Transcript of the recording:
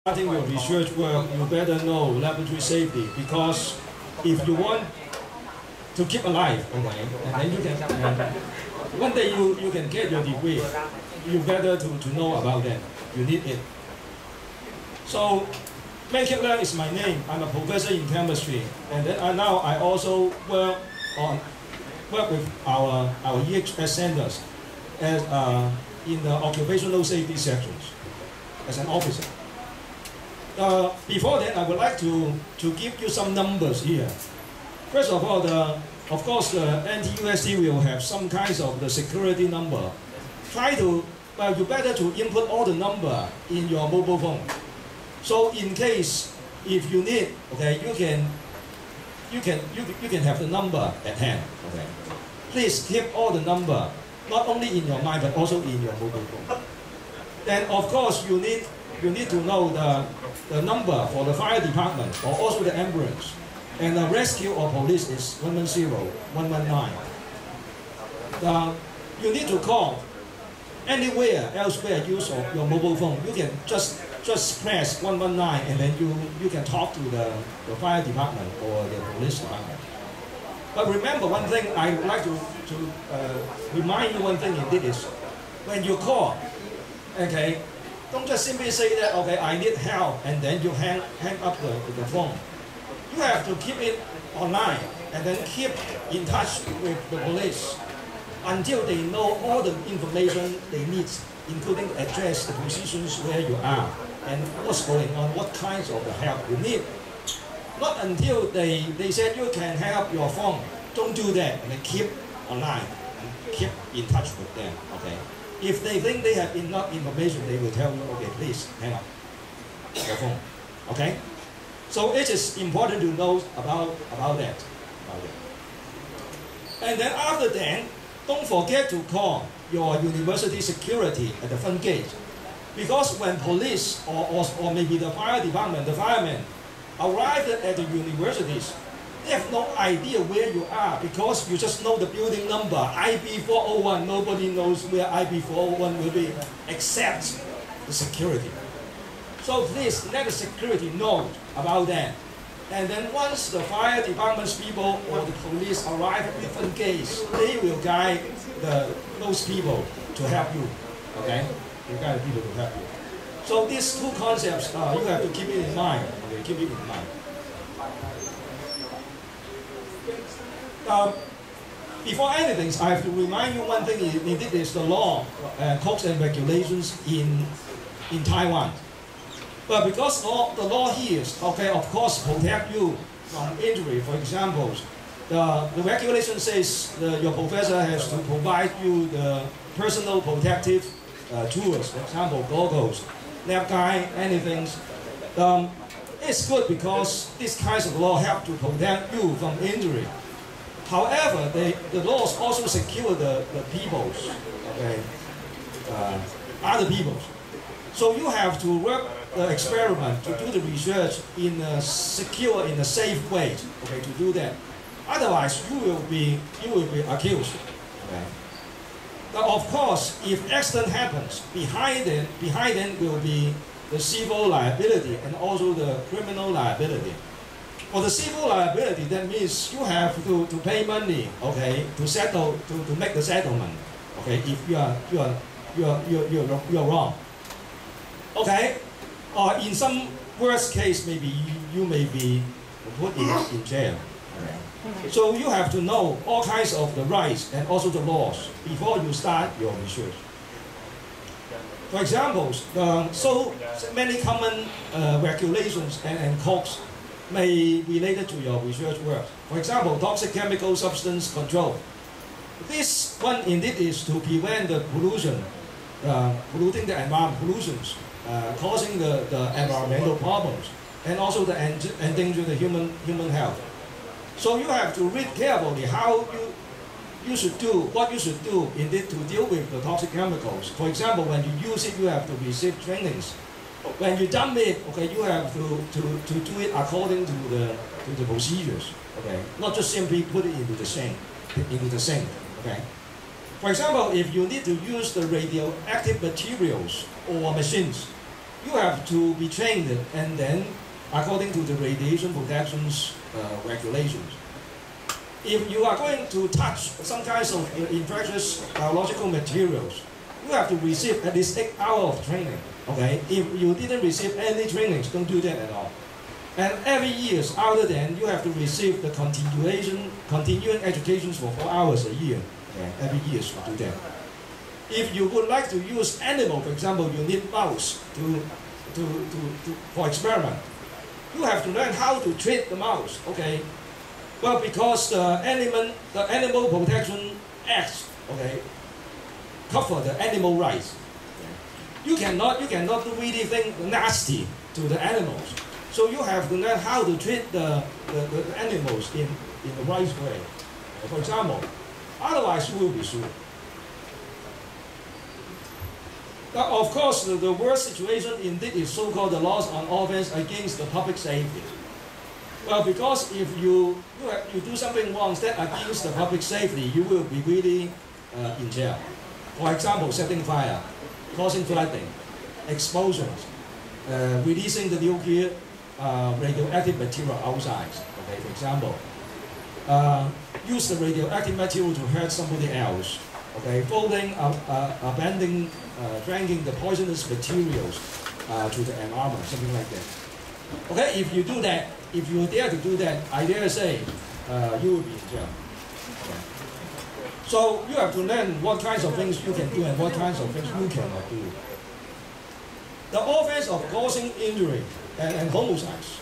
starting your research work, you better know laboratory safety, because if you want to keep alive, okay, and then you can, one day you can get your degree, you better to know about that. You need it. So, Michael Leung is my name. I'm a professor in chemistry, and then now I also work with our EHS centers as in the occupational safety sections as an officer. Before that, I would like to give you some numbers here. First of all, of course, the NTUSD will have some kinds of the security number. Try to, well, you better to input all the number in your mobile phone. So in case if you need, okay, you can have the number at hand. Okay, please keep all the number not only in your mind but also in your mobile phone. Then of course you need to know the number for the fire department or also the ambulance. And the rescue or police is 110, 119. You need to call anywhere elsewhere use of your mobile phone. You can just press 119 and then you can talk to the fire department or the police department. But remember one thing, I would like to remind you one thing indeed is, when you call, okay, don't just simply say that, okay, I need help, and then you hang up the phone. You have to keep it online and then keep in touch with the police until they know all the information they need, including the address, the positions where you are, and what's going on, what kinds of the help you need. Not until they said you can hang up your phone. Don't do that, and then keep online and keep in touch with them. Okay. If they think they have enough information, they will tell you, okay, please hang up your phone. Okay. So it is important to know about that. And then after that, don't forget to call your university security at the front gate. Because when police or maybe the fire department, the firemen, arrived at the universities, they have no idea where you are because you just know the building number, IB401. Nobody knows where IB401 will be except the security. So please let the security know about that. And then once the fire department's people or the police arrive at different gates, they will guide those people to help you. Okay? They guide people to help you. So these two concepts, you have to keep it in mind. Okay? Keep it in mind. Before anything, I have to remind you one thing. Indeed, is the law, codes and regulations in Taiwan. But because the law here is, okay, of course, protect you from injury. For example, the regulation says your professor has to provide you the personal protective tools. For example, goggles, lab guide, anything. It's good because these kinds of law help to protect you from injury. However, the laws also secure the peoples, okay, other peoples. So you have to work the experiment to do the research in a secure, in a safe way, okay, to do that. Otherwise, you will be accused. Okay. Now, of course, if accident happens, behind it will be the civil liability and also the criminal liability. For the civil liability, that means you have to pay money, okay, to settle, to make the settlement, okay, if you're wrong. Okay, or in some worst case, maybe you may be put in jail. So you have to know all kinds of the rights and also the laws before you start your research. For example, so many common regulations and codes may be related to your research work. For example, toxic chemical substance control. This one indeed is to prevent the pollution, polluting the environment, pollutions, causing the environmental problems, and also the endanger the human health. So you have to read carefully how you should do, what you should do indeed to deal with the toxic chemicals. For example, when you use it, you have to receive trainings. When you dump it, okay, you have to do it according to the procedures. Okay, not just simply put it into the sink. Okay. For example, if you need to use the radioactive materials or machines, you have to be trained and then according to the radiation protections regulations. If you are going to touch some kinds of infectious biological materials, you have to receive at least 8 hours of training. Okay, if you didn't receive any trainings, don't do that at all. And every year, other than you have to receive the continuing education for 4 hours a year. Okay, every year to do that. If you would like to use animal, for example, you need mouse for experiment. You have to learn how to treat the mouse. Okay, well, because the Animal Protection Act, okay, cover the animal rights. You cannot do really things nasty to the animals. So you have to learn how to treat the animals in the right way. For example, otherwise you will be sued. Now, of course, the worst situation indeed is so-called the loss on offense against the public safety. Well, because if you do something wrong that against the public safety, you will be really in jail. For example, setting fire, causing flooding, explosions, releasing the nuclear radioactive material outside. Okay, for example, use the radioactive material to hurt somebody else. Okay, folding, abandoning, drinking the poisonous materials to the environment, something like that. Okay, if you do that, if you dare to do that, I dare say you will be in jail. Okay. So you have to learn what kinds of things you can do and what kinds of things you cannot do. The offense of causing injury and homicides.